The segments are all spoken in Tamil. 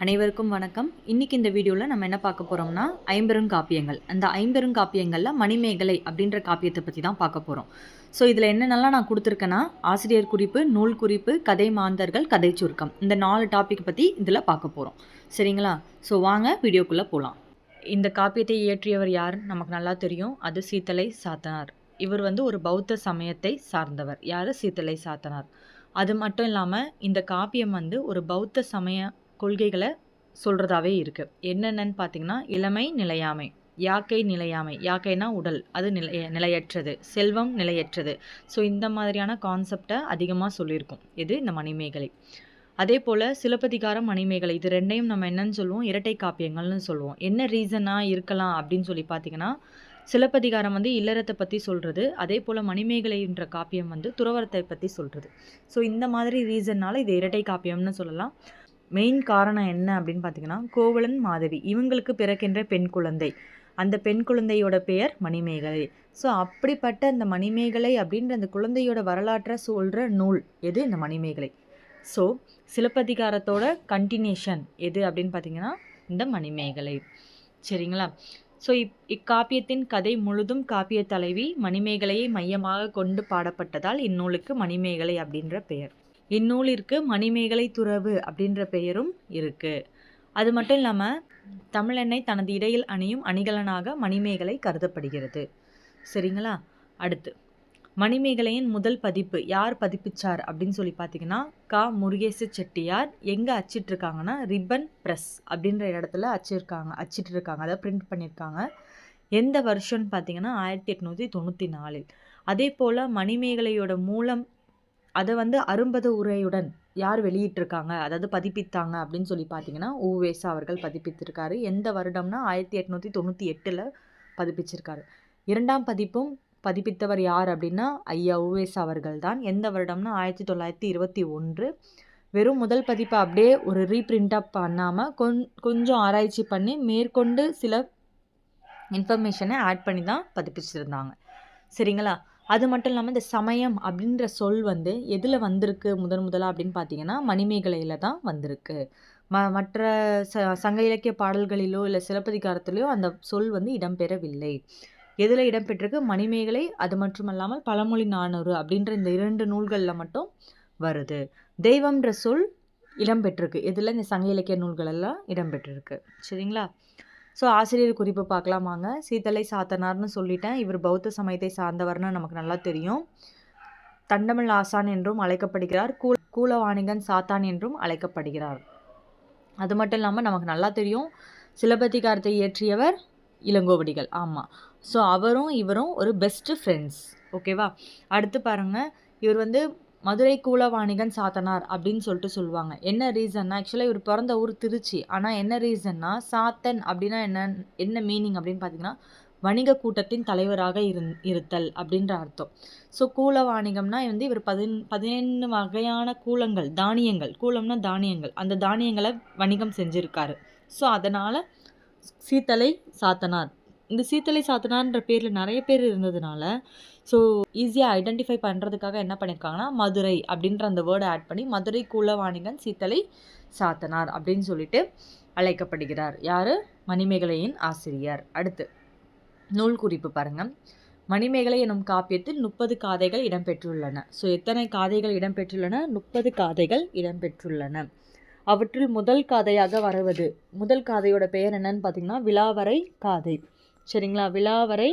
அனைவருக்கும் வணக்கம். இன்னைக்கு இந்த வீடியோவில் நம்ம என்ன பார்க்க போகிறோம்னா ஐம்பெருங்காப்பியங்கள். அந்த ஐம்பெருங்காப்பியங்களில் மணிமேகலை அப்படின்ற காப்பியத்தை பற்றி தான் பார்க்க போகிறோம். ஸோ இதில் என்னென்னலாம் நான் கொடுத்துருக்கேன்னா, ஆசிரியர் குறிப்பு, நூல் குறிப்பு, கதை மாந்தர்கள், கதை சுருக்கம், இந்த 4 டாபிக் பற்றி இதில் பார்க்க போகிறோம். சரிங்களா? ஸோ வாங்க வீடியோக்குள்ளே போகலாம். இந்த காப்பியத்தை இயற்றியவர் யார் நமக்கு நல்லா தெரியும். அது சீத்தலை சாத்தனார். இவர் ஒரு பௌத்த சமயத்தை சார்ந்தவர். யார்? சீத்தலை சாத்தனார். அது மட்டும் இல்லாமல் இந்த காப்பியம் ஒரு பௌத்த சமய கொள்கைகளை சொல்கிறதாவே இருக்குது. என்னென்னு பார்த்தீங்கன்னா, இளமை நிலையாமை, யாக்கை நிலையாமை, யாக்கைனா உடல், அது நிலையற்றது, செல்வம் நிலையற்றது. ஸோ இந்த மாதிரியான கான்செப்டை அதிகமாக சொல்லியிருக்கோம் இது இந்த மணிமேகலை. அதே போல் சிலப்பதிகாரம், மணிமேகலை, இது ரெண்டையும் நம்ம என்னன்னு சொல்லுவோம்? இரட்டை காப்பியங்கள்னு சொல்லுவோம். என்ன ரீசனாக இருக்கலாம் அப்படின்னு சொல்லி பார்த்தீங்கன்னா, சிலப்பதிகாரம் இல்லறத்தை பற்றி சொல்கிறது, அதே போல் மணிமேகலைன்ற காப்பியம் துறவரத்தை பற்றி சொல்கிறது. ஸோ இந்த மாதிரி ரீசன்னால் இது இரட்டை காப்பியம்னு சொல்லலாம். மெயின் காரணம் என்ன அப்படின்னு பார்த்தீங்கன்னா, கோவலன் மாதவி இவங்களுக்கு பிறக்கின்ற பெண் குழந்தை, அந்த பெண் குழந்தையோட பெயர் மணிமேகலை. ஸோ அப்படிப்பட்ட இந்த மணிமேகலை அப்படின்ற அந்த குழந்தையோட வரலாற்றை சொல்கிற நூல் எது? இந்த மணிமேகலை. ஸோ சிலப்பதிகாரத்தோட கண்டினியூஷன் எது அப்படின்னு பார்த்தீங்கன்னா இந்த மணிமேகலை. சரிங்களா? ஸோ இக்காப்பியத்தின் கதை முழுதும் காப்பிய தலைவி மணிமேகலையை மையமாக கொண்டு பாடப்பட்டதால் இந்நூலுக்கு மணிமேகலை அப்படின்ற பெயர். இந்நூலிற்கு மணிமேகலை துறவு அப்படின்ற பெயரும் இருக்குது. அது மட்டும் இல்லாமல் தமிழெண்ணை தனது இடையில் அணியும் அணிகலனாக மணிமேகலை கருதப்படுகிறது. சரிங்களா? அடுத்து மணிமேகலையின் முதல் பதிப்பு யார் பதிப்பிச்சார் அப்படின்னு சொல்லி பார்த்தீங்கன்னா, முருகேச செட்டியார். எங்கே அச்சிட்ருக்காங்கன்னா, ரிப்பன் ப்ரெஸ் அப்படின்ற இடத்துல அச்சிட்ருக்காங்க, அதை பிரிண்ட் பண்ணியிருக்காங்க. எந்த வருஷம்னு பார்த்தீங்கன்னா 1894. அதே போல் மணிமேகலையோட மூலம் அதை அரும்பத உரையுடன் யார் வெளியிட்டிருக்காங்க, அதாவது பதிப்பித்தாங்க அப்படின்னு சொல்லி பார்த்தீங்கன்னா உவேசா அவர்கள் பதிப்பித்திருக்காரு. எந்த வருடம்னா 1898 பதிப்பிச்சிருக்காரு. இரண்டாம் பதிப்பும் பதிப்பித்தவர் யார் அப்படின்னா ஐயா உவேசா அவர்கள் தான். எந்த வருடம்னா 1921. வெறும் முதல் பதிப்பை அப்படியே ஒரு ரீப்ரிண்டாக பண்ணாமல் கொஞ்சம் ஆராய்ச்சி பண்ணி மேற்கொண்டு சில இன்ஃபர்மேஷனை ஆட் பண்ணி தான் பதிப்பிச்சிருந்தாங்க. சரிங்களா? அது மட்டும் இல்லாமல் இந்த சமயம் அப்படின்ற சொல் எதில் வந்திருக்கு முதலாக அப்படின்னு பார்த்தீங்கன்னா மணிமேகலையில் தான் வந்திருக்கு. மற்ற சங்க இலக்கிய பாடல்களிலோ இல்லை சிலப்பதிகாரத்திலையோ அந்த சொல் இடம்பெறவில்லை. எதில் இடம்பெற்றிருக்கு? மணிமேகலை. அது மட்டும் இல்லாமல் பழமொழி 400 அப்படின்ற இந்த 2 நூல்களில் மட்டும் வருது. தெய்வம்ன்ற சொல் இடம்பெற்றிருக்கு எதில்? இந்த சங்க இலக்கிய நூல்களெல்லாம் இடம்பெற்றிருக்கு. சரிங்களா? ஸோ ஆசிரியர் குறிப்பு பார்க்கலாம் வாங்க. சீத்தலை சாத்தனார்னு சொல்லிட்டேன். இவர் பௌத்த சமயத்தை சார்ந்தவர்னு நமக்கு நல்லா தெரியும். தண்டமிழ் ஆசான் என்றும் அழைக்கப்படுகிறார். கூலவாணிகன் சாத்தான் என்றும் அழைக்கப்படுகிறார். அது மட்டும் இல்லாமல் நமக்கு நல்லா தெரியும், சிலப்பதிகாரத்தை இயற்றியவர் இளங்கோவடிகள். ஆமாம். ஸோ அவரும் இவரும் ஒரு பெஸ்ட் ஃப்ரெண்ட்ஸ். ஓகேவா? அடுத்து பாருங்கள், இவர் மதுரை கூலவாணிகன் சாத்தனார் அப்படின்னு சொல்லிட்டு சொல்லுவாங்க. என்ன ரீசன்னா, ஆக்சுவலாக இவர் பிறந்த ஊர் திருச்சி. ஆனால் என்ன ரீசன்னா, சாத்தன் அப்படின்னா என்ன மீனிங் அப்படின்னு பார்த்தீங்கன்னா, வணிக கூட்டத்தின் தலைவராக இருத்தல் அப்படின்ற அர்த்தம். ஸோ கூலவாணிகம்னா இவர் 11 வகையான கூலங்கள், தானியங்கள், கூலம்னா தானியங்கள், அந்த தானியங்களை வணிகம் செஞ்சுருக்காரு. ஸோ அதனால் சீத்தலை சாத்தனார். இந்த சீத்தலை சாத்தனார்ன்ற பேரில் நிறைய பேர் இருந்ததுனால ஸோ ஈஸியாக ஐடென்டிஃபை பண்ணுறதுக்காக என்ன பண்ணியிருக்காங்கன்னா, மதுரை அப்படின்ற அந்த வேர்டை ஆட் பண்ணி மதுரை கூலவாணிகன் சீத்தலை சாத்தனார் அப்படின்னு சொல்லிட்டு அழைக்கப்படுகிறார். யார்? மணிமேகலையின் ஆசிரியர். அடுத்து நூல் குறிப்பு பாருங்கள். மணிமேகலை எனும் காப்பியத்தில் 30 காதைகள் இடம்பெற்றுள்ளன. ஸோ எத்தனை காதைகள் இடம்பெற்றுள்ளன? 30 காதைகள் இடம்பெற்றுள்ளன. அவற்றில் முதல் காதையாக வருவது, முதல் காதையோட பெயர் என்னன்னு பார்த்தீங்கன்னா விலாவரை காதை. சரிங்களா? விலாவரை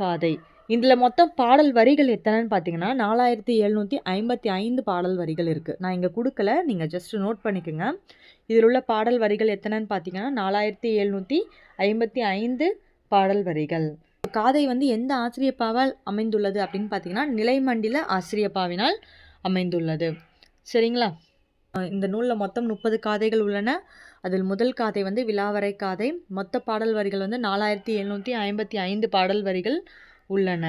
காதை. இதில் மொத்தம் பாடல் வரிகள் எத்தனைன்னு பார்த்தீங்கன்னா 4755 பாடல் வரிகள் இருக்குது. நான் இங்கே கொடுக்கல, நீங்கள் ஜஸ்ட் நோட் பண்ணிக்கோங்க. இதில் உள்ள பாடல் வரிகள் எத்தனைன்னு பார்த்தீங்கன்னா 4755 பாடல் வரிகள். காதை எந்த ஆசிரியப்பாவால் அமைந்துள்ளது அப்படின்னு பார்த்தீங்கன்னா நிலைமண்டில ஆசிரியப்பாவினால் அமைந்துள்ளது. சரிங்களா? இந்த நூலில் மொத்தம் 30 காதைகள் உள்ளன. அதில் முதல் காதை விலாவரை காதை. மொத்த பாடல் வரிகள் 4755 பாடல் வரிகள் உள்ளன.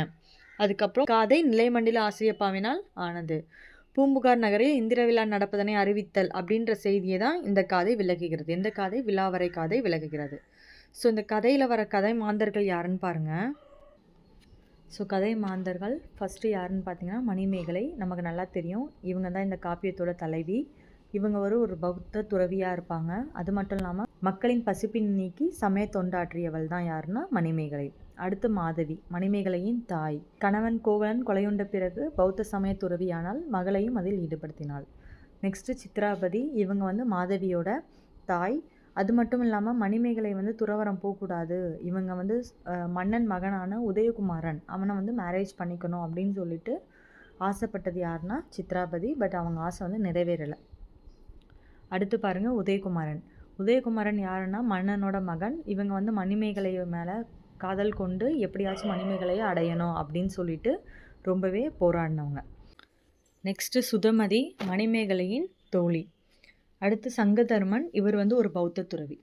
அதுக்கப்புறம் காதை நிலைமண்டில ஆசிரியப்பாவினால் ஆனது. பூம்புகார் நகரில் இந்திர விழா நடப்பதனை அறிவித்தல் அப்படின்ற செய்தியை தான் இந்த காதை விளக்குகிறது. எந்த காதை? விலாவரை காதை விளக்குகிறது. ஸோ இந்த கதையில் வர கதை மாந்தர்கள் யாருன்னு பாருங்கள். ஸோ கதை மாந்தர்கள் ஃபஸ்ட்டு யாருன்னு பார்த்தீங்கன்னா மணிமேகலை. நமக்கு நல்லா தெரியும், இவங்க தான் இந்த காப்பியத்தோட தலைவி. இவங்க ஒரு பௌத்த துறவியாக இருப்பாங்க. அது மட்டும் இல்லாமல் மக்களின் பசிப்பின் நீக்கி சமய தொண்டாற்றியவள் தான் யாருன்னா மணிமேகலை. அடுத்து மாதவி, மணிமேகலையின் தாய். கணவன் கோவலன் கொலையுண்ட பிறகு பௌத்த சமய துறவியானால் மகளையும் அதில் ஈடுபடுத்தினாள். நெக்ஸ்ட்டு சித்ராபதி, இவங்க மாதவியோட தாய். அது மட்டும் இல்லாமல் மணிமேகலை துறவரம் போகக்கூடாது, இவங்க மன்னன் மகனான உதயகுமாரன் அவனை மேரேஜ் பண்ணிக்கணும் அப்படின்னு சொல்லிட்டு ஆசைப்பட்டது யாருன்னா சித்ராபதி. பட் அவங்க ஆசை நிறைவேறலை. அடுத்து பாருங்கள் உதயகுமாரன். உதயகுமாரன் யாருன்னா மன்னனோட மகன். இவங்க மணிமேகலை மேலே காதல் கொண்டு எப்படியாச்சும் மணிமேகலையை அடையணும் அப்படின்னு சொல்லிட்டு ரொம்பவே போராடினவங்க. நெக்ஸ்ட்டு சுதமதி, மணிமேகலையின் தோழி. அடுத்து சங்கதர்மன், இவர் ஒரு பௌத்த துறவி.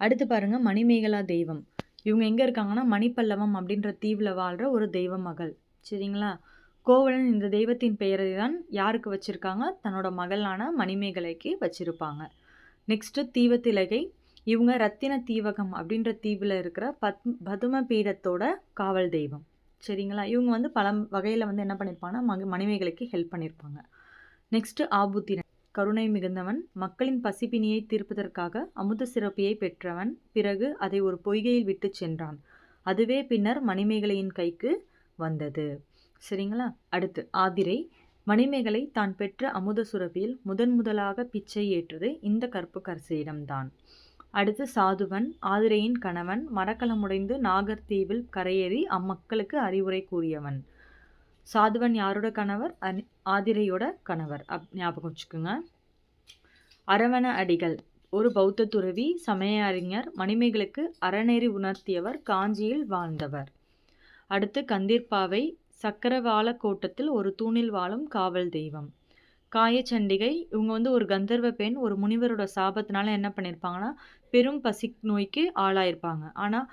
அடுத்து பாருங்கள் மணிமேகலா தெய்வம். இவங்க எங்கே இருக்காங்கன்னா மணிப்பல்லவம் அப்படின்ற தீவில் வாழ்கிற ஒரு தெய்வ மகள். சரிங்களா? கோவலன் இந்த தெய்வத்தின் பெயரை தான் யாருக்கு வச்சுருக்காங்க? தன்னோட மகளான மணிமேகலைக்கு வச்சுருப்பாங்க. நெக்ஸ்ட்டு தீவத்திலகை, இவங்க ரத்தின தீவகம் அப்படின்ற தீவில் இருக்கிற பதும பீடத்தோட காவல் தெய்வம். சரிங்களா? இவங்க பல வகையில் என்ன பண்ணியிருப்பாங்கன்னா மணிமேகலைக்கு ஹெல்ப் பண்ணியிருப்பாங்க. நெக்ஸ்ட்டு ஆபுத்திரன், கருணை மிகுந்தவன், மக்களின் பசிப்பினியை தீர்ப்பதற்காக அமுத சிறப்பியை பெற்றவன். பிறகு அதை ஒரு பொய்கையில் விட்டு சென்றான். அதுவே பின்னர் மணிமேகலையின் கைக்கு வந்தது. சரிங்களா? அடுத்து ஆதிரை, மணிமேகலை தான் பெற்ற அமுத சுரபியில் முதலாக பிச்சை ஏற்றது இந்த கற்புக்கரசியிடம்தான். அடுத்து சாதுவன், ஆதிரையின் கணவன், மரக்கலமுடைந்து நாகர்தீவில் கரையேறி அம்மக்களுக்கு அறிவுரை கூறியவன். சாதுவன் யாரோட கணவர்? ஆதிரையோட கணவர். ஞாபகம் வச்சுக்கோங்க. அரவண அடிகள், ஒரு பௌத்த துறவி, சமய அறிஞர், மணிமேகலுக்கு அறநெறி உணர்த்தியவர், காஞ்சியில் வாழ்ந்தவர். அடுத்து கந்தீர்பாவை, சக்கரவாள கோட்டத்தில் ஒரு தூணில் வாழும் காவல் தெய்வம். காயச்சண்டிகை, இவங்க ஒரு கந்தர்வ பெண். ஒரு முனிவரோட சாபத்தினால என்ன பண்ணியிருப்பாங்கன்னா பெரும் பசி நோய்க்கு ஆளாயிருப்பாங்க. ஆனால்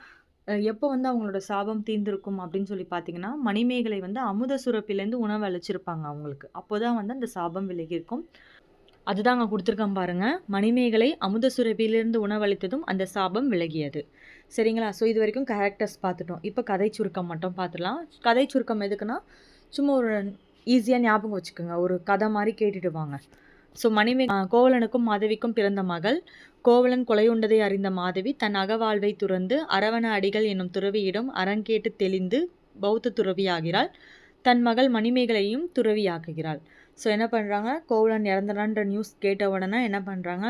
எப்போ அவங்களோட சாபம் தீர்ந்திருக்கும் அப்படின்னு சொல்லி பார்த்தீங்கன்னா மணிமேகலை அமுத சுரப்பிலேருந்து உணவு அளிச்சிருப்பாங்க அவங்களுக்கு. அப்போதான் அந்த சாபம் விலகியிருக்கும். அதுதான் அங்கே கொடுத்துருக்கேன் பாருங்க. மணிமேகலை அமுத சுரபியிலிருந்து உணவளித்ததும் அந்த சாபம் விலகியது. சரிங்களா? ஸோ இது வரைக்கும் கேரக்டர்ஸ் பார்த்துட்டோம். இப்போ கதை சுருக்கம் மட்டும் பார்த்துடலாம். கதை சுருக்கம் எதுக்குன்னா சும்மா ஒரு ஈஸியாக ஞாபகம் வச்சுக்கோங்க, ஒரு கதை மாதிரி கேட்டுட்டு வாங்க. ஸோ கோவலனுக்கும் மாதவிக்கும் பிறந்த மகள். கோவலன் கொலையுண்டதை அறிந்த மாதவி தன் அகவாழ்வை துறந்து அரவண அடிகள் என்னும் துறவியிடம் அரங்கேட்டு தெளிந்து பௌத்த துறவியாகிறாள். தன் மகள் மணிமேகலையும் துறவியாக்குகிறாள். ஸோ என்ன பண்ணுறாங்க, கோவலன் இறந்துடான்ற நியூஸ் கேட்ட உடனே என்ன பண்ணுறாங்க,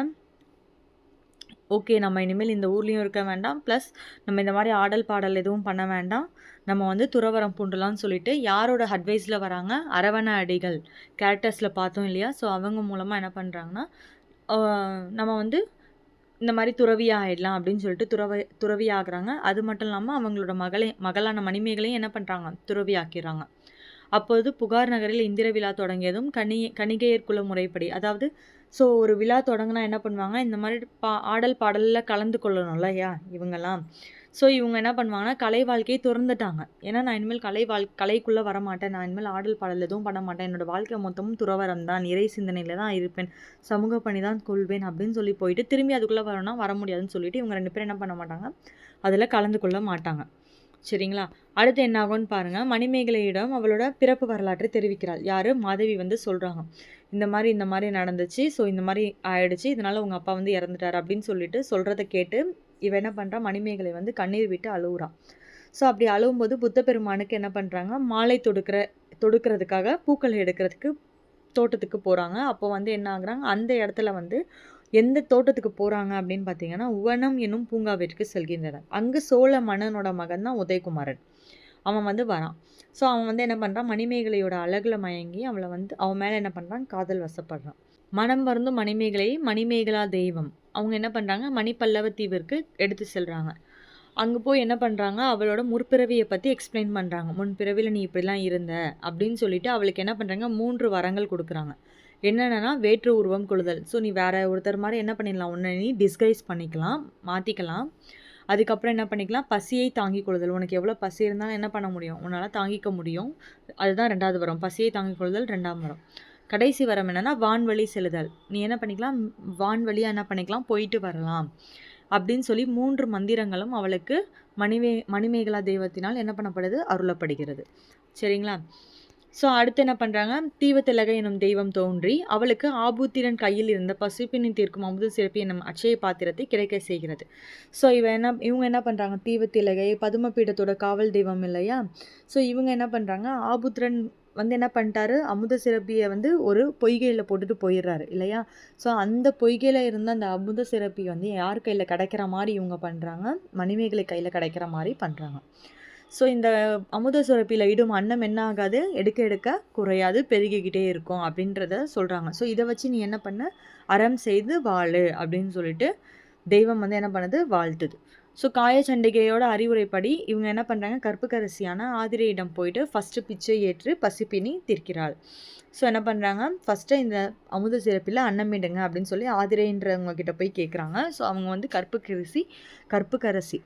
ஓகே நம்ம இனிமேல் இந்த ஊர்லேயும் இருக்க வேண்டாம், ப்ளஸ் நம்ம இந்த மாதிரி ஆடல் பாடல் எதுவும் பண்ண வேண்டாம், நம்ம துறவரம் பூண்டலான்னு சொல்லிட்டு யாரோட அட்வைஸில் வராங்க? அரவண அடிகள் கேரக்டர்ஸில் பார்த்தோம் இல்லையா? ஸோ அவங்க மூலமாக என்ன பண்ணுறாங்கன்னா நம்ம இந்த மாதிரி துறவியாக ஆகிடலாம் அப்படின்னு சொல்லிட்டு துறவி ஆகுறாங்க. அது மட்டும் இல்லாமல் அவங்களோட மகளான மணிமேகலையும் என்ன பண்ணுறாங்க? துறவி ஆக்கிறாங்க. அப்போது புகார் நகரில் இந்திர விழா தொடங்கியதும் கணிகையர் குல முறைப்படி, அதாவது ஸோ ஒரு விழா தொடங்கினா என்ன பண்ணுவாங்க, இந்த மாதிரி ஆடல் பாடலில் கலந்து கொள்ளணும் இல்லையா இவங்கெல்லாம். ஸோ இவங்க என்ன பண்ணுவாங்கன்னா கலை வாழ்க்கையை திறந்துட்டாங்க. ஏன்னா நான் இனிமேல் கலைக்குள்ளே வரமாட்டேன், நான் இனிமேல் ஆடல் பாடல் எதுவும் பண்ண மாட்டேன், என்னோட வாழ்க்கை மொத்தமும் துறவரம் தான், இறை சிந்தனையில் தான் இருப்பேன், சமூக பணி தான் கொள்வேன் அப்படின்னு சொல்லி போயிட்டு திரும்பி அதுக்குள்ளே வரணும்னா வர முடியாதுன்னு சொல்லிட்டு இவங்க 2 பேரும் என்ன பண்ண மாட்டாங்க, அதில் கலந்து கொள்ள மாட்டாங்க. சரிங்களா? அடுத்து என்ன ஆகும்னு பாருங்கள். மணிமேகலையிடம் அவளோட பிறப்பு வரலாற்றை தெரிவிக்கிறாள். யார்? மாதவி சொல்கிறாங்க, இந்த மாதிரி நடந்துச்சு, ஸோ இந்த மாதிரி ஆயிடுச்சு, இதனால் உங்கள் அப்பா இறந்துட்டார் அப்படின்னு சொல்லிட்டு சொல்கிறத கேட்டு இவ என்ன பண்ணுறா, மணிமேகலை கண்ணீர் விட்டு அழுகுறான். ஸோ அப்படி அழுவும்போது புத்த பெருமானுக்கு என்ன பண்ணுறாங்க, மாலை தொடுக்கிறதுக்காக பூக்கள் எடுக்கிறதுக்கு தோட்டத்துக்கு போகிறாங்க. அப்போ என்ன ஆகுறாங்க, அந்த இடத்துல எந்த தோட்டத்துக்கு போகிறாங்க அப்படின்னு பார்த்தீங்கன்னா உவனம் என்னும் பூங்காவிற்கு செல்கின்றனர். அங்கு சோழ மன்னனோட மகன் தான் உதயகுமாரன். அவன் வரான். ஸோ அவன் என்ன பண்ணுறான், மணிமேகலையோட அழகில் மயங்கி அவளை அவன் மேலே என்ன பண்ணுறான், காதல் வசப்படுறான். மனம் வருந்தும் மணிமேகலா தெய்வம் அவங்க என்ன பண்ணுறாங்க, மணிப்பல்லவ தீவிற்கு எடுத்து செல்கிறாங்க. அங்கே போய் என்ன பண்ணுறாங்க, அவளோட முற்பிறவியை பற்றி எக்ஸ்பிளைன் பண்ணுறாங்க. முன்பிறவியில் நீ இப்படிலாம் இருந்த அப்படின்னு சொல்லிட்டு அவளுக்கு என்ன பண்ணுறாங்க, 3 வரங்கள் கொடுக்குறாங்க. என்னென்னா வேற்று உருவம் கொள்ளுதல். ஸோ நீ வேறு ஒருத்தர் மாதிரி என்ன பண்ணிடலாம், உன்னை நீ டிஸ்கைஸ் பண்ணிக்கலாம், மாற்றிக்கலாம். அதுக்கப்புறம் என்ன பண்ணிக்கலாம், பசியை தாங்கிக் கொள்ளுதல். உனக்கு எவ்வளோ பசி இருந்தாலும் என்ன பண்ண முடியும், உன்னால் தாங்கிக்க முடியும். அதுதான் 2வது வரம், பசியை தாங்கிக் கொள்ளுதல் 2ஆம் வரம். கடைசி வரம் என்னென்னா வான்வழி செல்லுதல். நீ என்ன பண்ணிக்கலாம், வான்வழியாக என்ன பண்ணிக்கலாம், போயிட்டு வரலாம் அப்படின்னு சொல்லி 3 மந்திரங்களும் அவளுக்கு மணிமேகலா தெய்வத்தினால் என்ன பண்ணப்படுது, அருளப்படுகிறது. சரிங்களா? ஸோ அடுத்து என்ன பண்ணுறாங்க, தீவத்திலகை எனும் தெய்வம் தோன்றி அவளுக்கு ஆபூத்திரன் கையில் இருந்த பசுப்பினி தீர்க்கும் அமுத சிறப்பு என்னும் அட்சய பாத்திரத்தை கிடைக்க செய்கிறது. ஸோ இவங்க என்ன பண்ணுறாங்க, தீவத்திலகை பதுமபீடத்தோட காவல் தெய்வம் இல்லையா. ஸோ இவங்க என்ன பண்ணுறாங்க, ஆபுத்திரன் வந்து என்ன பண்ணிட்டாரு, அமுத சிறப்பியை வந்து ஒரு பொய்கையில் போட்டுட்டு போயிடுறாரு இல்லையா. ஸோ அந்த பொய்கையில் இருந்த அந்த அமுத சிறப்பி வந்து யார் கையில் கிடைக்கிற மாதிரி இவங்க பண்ணுறாங்க, மணிமேகலை கையில் கிடைக்கிற மாதிரி பண்ணுறாங்க. ஸோ இந்த அமுத சுரப்பியில் இடும் அன்னம் என்ன ஆகாது, எடுக்க எடுக்க குறையாது, பெருகிக்கிட்டே இருக்கும் அப்படின்றத சொல்கிறாங்க. ஸோ இதை வச்சு நீ என்ன பண்ண, அறம் செய்து வாழு அப்படின்னு சொல்லிட்டு தெய்வம் வந்து என்ன பண்ணுது, வாழ்த்துது. ஸோ காயச்சண்டிகையோட அறிவுரைப்படி இவங்க என்ன பண்ணுறாங்க, கற்புக்கரசியான ஆதிரையிடம் போயிட்டு ஃபஸ்ட்டு பிச்சை ஏற்று பசிப்பினி தீர்க்கிறாள். ஸோ என்ன பண்ணுறாங்க, ஃபஸ்ட்டு இந்த அமுத சிறப்பில் அன்னமிடுங்க அப்படின்னு சொல்லி ஆதிரைன்றவங்க கிட்ட போய் கேட்குறாங்க. ஸோ அவங்க வந்து கற்புக்கரசி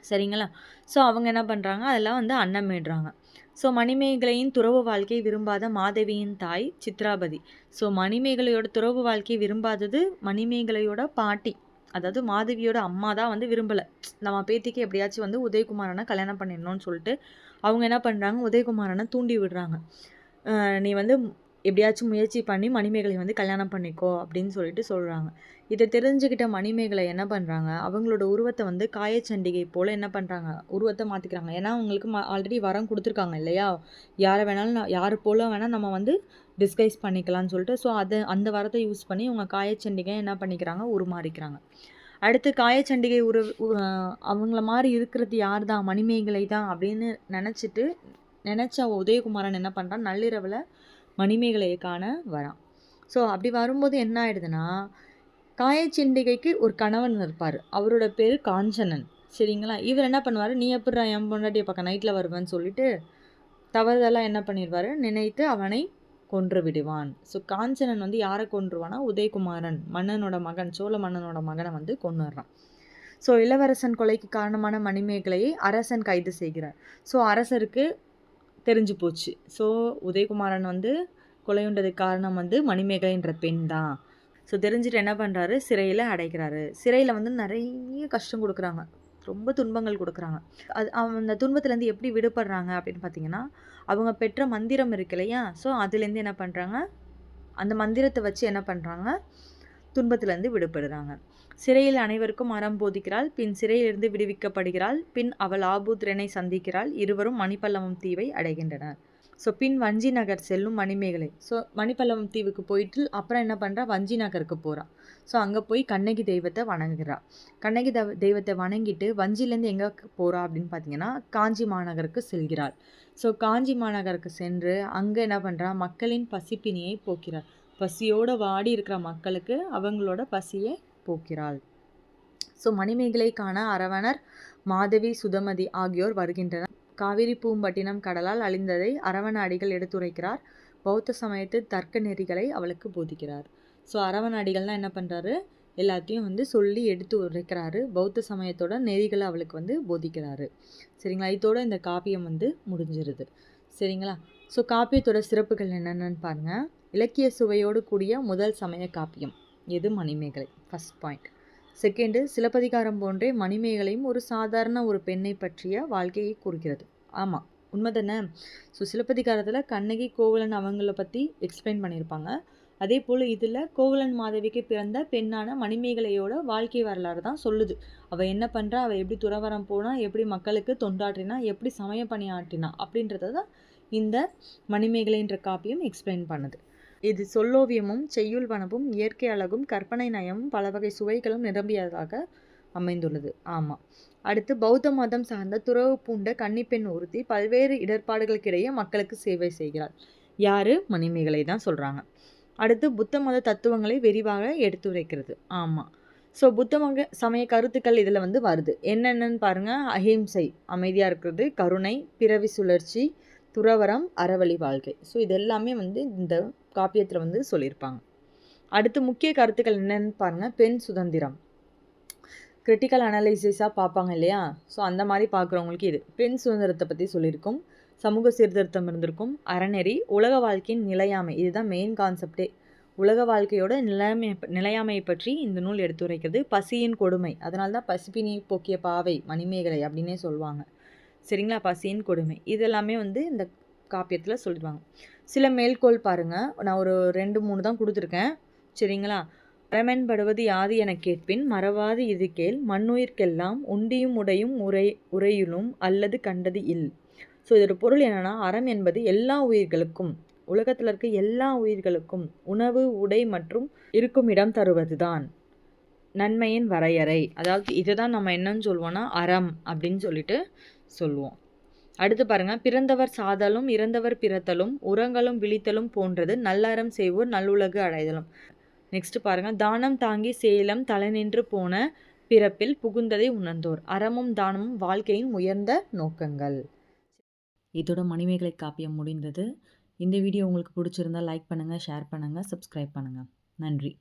சரிங்களா. ஸோ அவங்க என்ன பண்ணுறாங்க, அதெல்லாம் வந்து அன்னமிடுறாங்க. ஸோ மணிமேகலையின் துறவு வாழ்க்கையை விரும்பாத மாதவியின் தாய் சித்ராபதி. ஸோ மணிமேகலையோட துறவு வாழ்க்கையை விரும்பாதது மணிமேகலையோட பாட்டி, அதாவது மாதவியோட அம்மா தான் வந்து விரும்பலை. நம்ம பேத்திக்கு எப்படியாச்சும் வந்து உதயகுமாரனை கல்யாணம் பண்ணிடணும்னு சொல்லிட்டு அவங்க என்ன பண்ணுறாங்க, உதயகுமாரனை தூண்டி விடுறாங்க. நீ வந்து எப்படியாச்சும் முயற்சி பண்ணி மணிமேகலை வந்து கல்யாணம் பண்ணிக்கோ அப்படின்னு சொல்லிட்டு சொல்கிறாங்க. இதை தெரிஞ்சுக்கிட்ட மணிமேகலை என்ன பண்ணுறாங்க, அவங்களோட உருவத்தை வந்து காயச்சண்டிகை போல் என்ன பண்ணுறாங்க, உருவத்தை மாற்றிக்கிறாங்க. ஏன்னா அவங்களுக்கு ஆல்ரெடி வரம் கொடுத்துருக்காங்க இல்லையா, யாரை வேணாலும் யார் போல் வேணால் நம்ம வந்து டிஸ்கைஸ் பண்ணிக்கலாம்னு சொல்லிட்டு. ஸோ அந்த வரத்தை யூஸ் பண்ணி அவங்க காயச்சண்டிகை என்ன பண்ணிக்கிறாங்க, உருமாறிக்கிறாங்க. அடுத்து காயச்சண்டிகை அவங்கள மாதிரி இருக்கிறது யார் தான், மணிமேகலை தான் அப்படின்னு நினச்ச உதயகுமாரன் என்ன பண்ணுறான், நள்ளிரவில் மணிமேகலையை காண வரான். ஸோ அப்படி வரும்போது என்ன ஆயிடுதுன்னா, காயச்சண்டிகைக்கு ஒரு கணவன் இருப்பார், அவரோட பேர் காஞ்சனன் சரிங்களா. இவர் என்ன பண்ணுவார், நீ எப்படா என் பொண்டாட்டியை பார்க்க நைட்டில் வருவேன்னு சொல்லிட்டு தவறுதெல்லாம் என்ன பண்ணிடுவார், நினைத்து அவனை கொன்று விடுவான். ஸோ காஞ்சனன் வந்து யாரை கொன்றுவானா, உதயகுமாரன் மன்னனோட மகன், சோழ மன்னனோட மகனை வந்து கொன்னுடுறான். ஸோ இளவரசன் கொலைக்கு காரணமான மணிமேகலையை அரசன் கைது செய்கிறார். ஸோ அரசருக்கு தெரிஞ்சு போச்சு, ஸோ உதயகுமாரன் வந்து கொலையுண்டதுக்கு காரணம் வந்து மணிமேகலைன்ற பெண் தான். ஸோ தெரிஞ்சுட்டு என்ன பண்ணுறாரு, சிறையில் அடைக்கிறாரு. சிறையில் வந்து நிறைய கஷ்டம் கொடுக்குறாங்க, ரொம்ப துன்பங்கள் கொடுக்குறாங்க. அந்த துன்பத்துலேருந்து எப்படி விடுபடுறாங்க அப்படின்னு பார்த்தீங்கன்னா, அவங்க பெற்ற மந்திரம் இருக்கு இல்லையா. ஸோ அதுலேருந்து என்ன பண்ணுறாங்க, அந்த மந்திரத்தை வச்சு என்ன பண்ணுறாங்க, துன்பத்திலேருந்து விடுபடுறாங்க. சிறையில் அனைவருக்கும் அறம் போதிக்கிறாள், பின் சிறையிலிருந்து விடுவிக்கப்படுகிறாள், பின் அவள் ஆபூத்திரனை சந்திக்கிறாள், இருவரும் மணிப்பல்லவம் தீவை அடைகின்றனர். ஸோ பின் வஞ்சி நகர் செல்லும் மணிமேகலை. ஸோ மணிப்பல்லவம் தீவுக்கு போயிட்டு அப்புறம் என்ன பண்ணுறா, வஞ்சி நகருக்கு போகிறாள். ஸோ அங்கே போய் கண்ணகி தெய்வத்தை வணங்குகிறாள். கண்ணகி தெய்வத்தை வணங்கிட்டு வஞ்சிலேருந்து எங்கே போகிறா அப்படின்னு பார்த்தீங்கன்னா, காஞ்சி மாநகருக்கு செல்கிறாள். ஸோ காஞ்சி மாநகருக்கு சென்று அங்கே என்ன பண்ணுறா, மக்களின் பசிப்பினியை போக்கிறாள். பசியோடு வாடி இருக்கிற மக்களுக்கு அவங்களோட பசியை போக்கிறாள். ஸோ மணிமேகலைக்கான அரவணர், மாதவி, சுதமதி ஆகியோர் வருகின்றனர். காவிரி பூம்பட்டினம் கடலால் அழிந்ததை அரவண அடிகள் எடுத்துரைக்கிறார். பௌத்த சமயத்து தர்க்க நெறிகளை அவளுக்கு போதிக்கிறார். ஸோ அரவண அடிகள்லாம் என்ன பண்ணுறாரு, எல்லாத்தையும் வந்து சொல்லி எடுத்து உரைக்கிறாரு. பௌத்த சமயத்தோட நெறிகளை அவளுக்கு வந்து போதிக்கிறாரு சரிங்களா. இதோட இந்த காப்பியம் வந்து முடிஞ்சிருது சரிங்களா. ஸோ காப்பியத்தோட சிறப்புகள் என்னென்னு பாருங்கள். இலக்கிய சுவையோடு கூடிய முதல் சமய காப்பியம் எது, Manimekalai, first point. Second, Silappathikaram போன்றே மணிமேகலையும் ஒரு சாதாரண ஒரு பெண்ணை பற்றிய வாழ்க்கையை கூறுகிறது. ஆமாம், உண்மை தானே. ஸோ சிலப்பதிகாரத்தில் கண்ணகி, கோவலன் அவங்கள பற்றி எக்ஸ்பிளைன் பண்ணியிருப்பாங்க. அதே போல் இதில் கோவலன் மாதவிக்கு பிறந்த பெண்ணான மணிமேகலையோட வாழ்க்கை வரலாறு தான் சொல்லுது. அவள் என்ன பண்ணுறா, அவள் எப்படி துறவரம் போனால், எப்படி மக்களுக்கு தொண்டாற்றினா, எப்படி சமய பணியாற்றினா அப்படின்றத தான் இந்த மணிமேகலைன்ற காப்பியம் எக்ஸ்பிளைன் பண்ணுது. இது சொல்லோவியமும் செய்யுள் வனப்பும் இயற்கை அழகும் கற்பனை நயமும் பல வகை சுவைகளும் நிரம்பியதாக அமைந்துள்ளது. ஆமாம். அடுத்து, பௌத்த மதம் சார்ந்த துறவு பூண்ட கன்னிப்பெண் ஒருத்தி பல்வேறு இடர்பாடுகளுக்கிடையே மக்களுக்கு சேவை செய்கிறாள். யாரு, மணிமேகலை தான் சொல்கிறாங்க. அடுத்து, புத்த மத தத்துவங்களை விரிவாக எடுத்துரைக்கிறது. ஆமாம். ஸோ புத்த சமய கருத்துக்கள் இதில் வந்து வருது. என்னென்னு பாருங்கள். அஹிம்சை, அமைதியாக இருக்கிறது, கருணை, பிறவி சுழற்சி, துறவரம், அறவழி வாழ்க்கை. ஸோ இது எல்லாமே வந்து இந்த காப்பியத்தில் வந்து சொல்லியிருப்பாங்க. அடுத்து முக்கிய கருத்துக்கள் என்னென்னு பாருங்கள். பெண் சுதந்திரம், கிரிட்டிக்கல் அனலைசிஸாக பார்ப்பாங்க இல்லையா. ஸோ அந்த மாதிரி பார்க்குறவங்களுக்கு இது பெண் சுதந்திரத்தை பற்றி சொல்லியிருக்கும். சமூக சீர்திருத்தம் இருந்திருக்கும். அறநெறி, உலக வாழ்க்கையின் நிலையாமை, இதுதான் மெயின் கான்செப்டே. உலக வாழ்க்கையோட நிலையாமையை பற்றி இந்த நூல் எடுத்துரைக்கிறது. பசியின் கொடுமை, அதனால தான் பசிப்பினி போக்கிய பாவை மணிமேகலை அப்படின்னே சொல்லுவாங்க சரிங்களா. பசியின் கொடுமை, இது எல்லாமே வந்து இந்த காப்பியத்தில் சொல்லிடுவாங்க. சில மேற்கோள் பாருங்கள், நான் ஒரு 2, 3 தான் கொடுத்துருக்கேன். சரிங்களா? அறமென்படுவது யாது எனக் கேட்பின் மறவாது இது கேள் மண்ணுயிர்க்கெல்லாம் உண்டியும் உடையும் உறையுளும் அல்லது கண்டது இல். ஸோ இதோட பொருள் என்னென்னா, அறம் என்பது எல்லா உயிர்களுக்கும், உலகத்தில் இருக்க எல்லா உயிர்களுக்கும் உணவு, உடை மற்றும் இருக்கும் இடம் தருவது தான் நன்மையின் வரையறை. அதாவது இதை தான் நம்ம என்னன்னு சொல்லுவோம்னா அறம் அப்படின்னு சொல்லிட்டு சொல்லுவோம். அடுத்து பாருங்க, பிறந்தவர் சாதலும் இறந்தவர் பிறத்தலும் உரங்களும் விழித்தலும் போன்றது நல்லறம் செய்வோர் நல்லுலகு அடைதலும். நெக்ஸ்ட் பாருங்க, தானம் தாங்கி சேலம் தலை நின்று போன பிறப்பில் புகுந்ததை உணர்ந்தோர். அறமும் தானமும் வாழ்க்கையின் உயர்ந்த நோக்கங்கள். இதோட மணிமேகலை காப்பியம் முடிந்தது. இந்த வீடியோ உங்களுக்கு பிடிச்சிருந்தா லைக் பண்ணுங்கள், ஷேர் பண்ணுங்கள், சப்ஸ்கிரைப் பண்ணுங்கள். நன்றி.